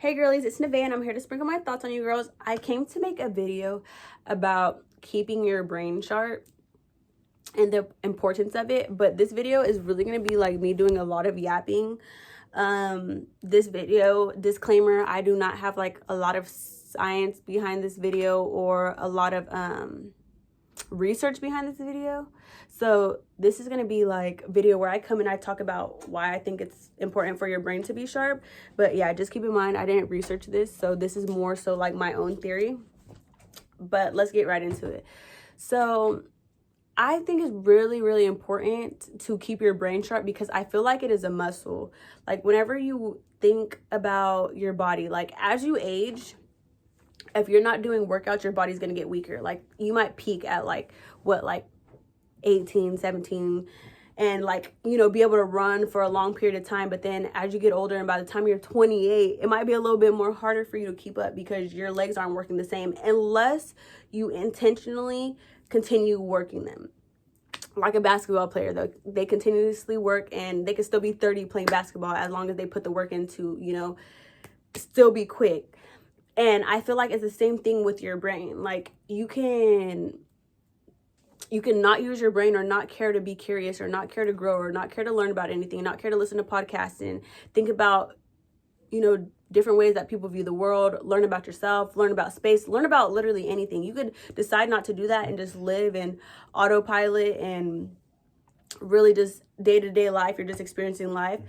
Hey girlies, it's Nevaeh and I'm here to sprinkle my thoughts on you girls. I came to make a video about keeping your brain sharp and the importance of it, but this video is really going to be like me doing a lot of yapping. This video, disclaimer, I do not have like a lot of science behind this video or a lot of research behind this video. So this is going to be like a video where I come and I talk about why I think it's important for your brain to be sharp. But yeah, just keep in mind, I didn't research this. So this is more so like my own theory. But let's get right into it. So I think it's really, really important to keep your brain sharp because I feel like it is a muscle. Like whenever you think about your body, like as you age, if you're not doing workouts, your body's going to get weaker. Like you might peak at like 18, 17 and like, you know, be able to run for a long period of time. But then as you get older and by the time you're 28, it might be a little bit more harder for you to keep up because your legs aren't working the same unless you intentionally continue working them. Like a basketball player, though, they continuously work and they can still be 30 playing basketball as long as they put the work into, you know, still be quick. And I feel like it's the same thing with your brain. Like you can not use your brain or not care to be curious or not care to grow or not care to learn about anything, not care to listen to podcasts and think about, you know, different ways that people view the world, learn about yourself, learn about space, learn about literally anything. You could decide not to do that and just live in autopilot and really just day-to-day life. You're just experiencing life.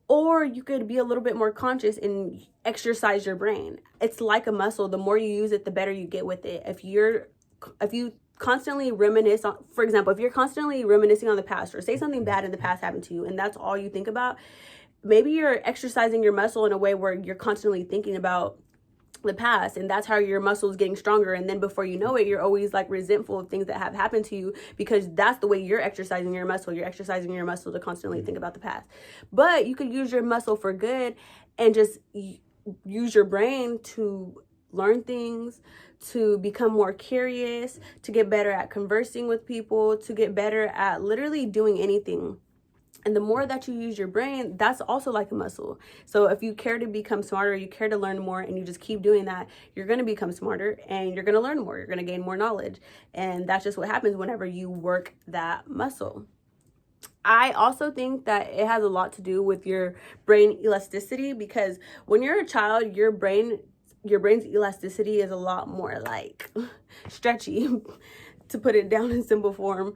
Or you could be a little bit more conscious and exercise your brain. It's like a muscle. The more you use it, the better you get with it. If you constantly reminisce on, for example, if you're constantly reminiscing on the past or say something bad in the past happened to you and that's all you think about, maybe you're exercising your muscle in a way where you're constantly thinking about the past and that's how your muscle is getting stronger. And then before you know it, you're always like resentful of things that have happened to you because that's the way you're exercising your muscle. You're exercising your muscle to constantly think about the past. But you could use your muscle for good and just use your brain to learn things, to become more curious, to get better at conversing with people, to get better at literally doing anything. And the more that you use your brain, that's also like a muscle. So if you care to become smarter, you care to learn more, and you just keep doing that, you're going to become smarter and you're going to learn more. You're going to gain more knowledge. And that's just what happens whenever you work that muscle. I also think that it has a lot to do with your brain elasticity because when you're a child, your brain's elasticity is a lot more like stretchy, to put it down in simple form.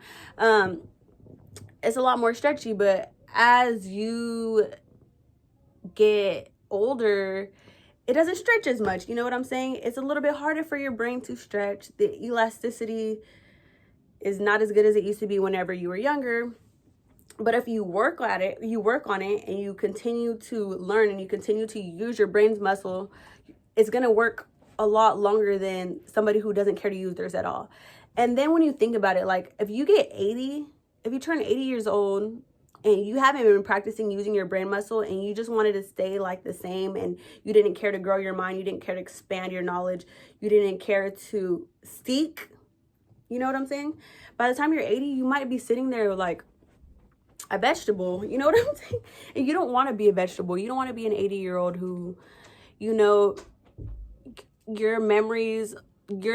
It's a lot more stretchy, but as you get older, it doesn't stretch as much. You know what I'm saying? It's a little bit harder for your brain to stretch. The elasticity is not as good as it used to be whenever you were younger. But if you work on it, and you continue to learn and you continue to use your brain's muscle, it's going to work a lot longer than somebody who doesn't care to use theirs at all. And then when you think about it, like if you turn 80 years old and you haven't been practicing using your brain muscle and you just wanted to stay like the same and you didn't care to grow your mind, you didn't care to expand your knowledge, you didn't care to seek, you know what I'm saying? By the time you're 80, you might be sitting there like a vegetable, you know what I'm saying? And you don't want to be a vegetable. You don't want to be an 80-year-old who, you know, your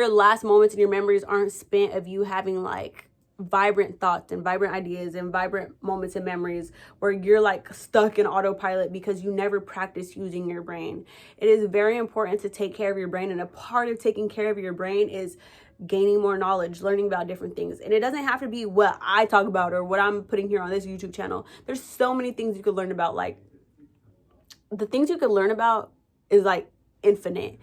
last moments in your memories aren't spent of you having like vibrant thoughts and vibrant ideas and vibrant moments and memories where you're like stuck in autopilot because you never practice using your brain. It is very important to take care of your brain, and a part of taking care of your brain is gaining more knowledge, learning about different things. And it doesn't have to be what I talk about or what I'm putting here on this YouTube channel. There's so many things you could learn about. Like the things you could learn about is like infinite.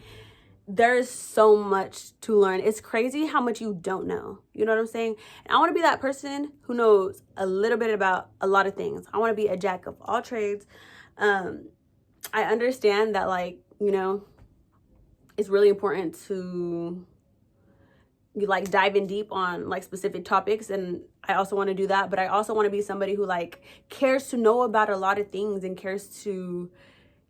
There's so much to learn. It's crazy how much you don't know. You know what I'm saying? And I want to be that person who knows a little bit about a lot of things. I want to be a jack of all trades. I understand that, like, you know, it's really important to like dive in deep on like specific topics, and I also want to do that, but I also want to be somebody who like cares to know about a lot of things and cares to,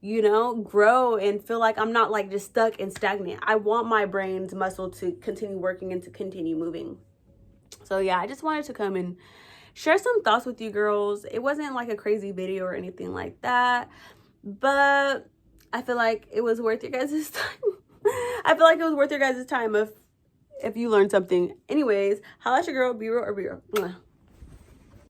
you know, grow and feel like I'm not like just stuck and stagnant. I want my brain's muscle to continue working and to continue moving. So yeah, I just wanted to come and share some thoughts with you girls. It wasn't like a crazy video or anything like that, but I feel like it was worth your guys' time. I feel like it was worth your guys' time if you learned something. Anyways, holla at your girl, be real or be real. Mwah.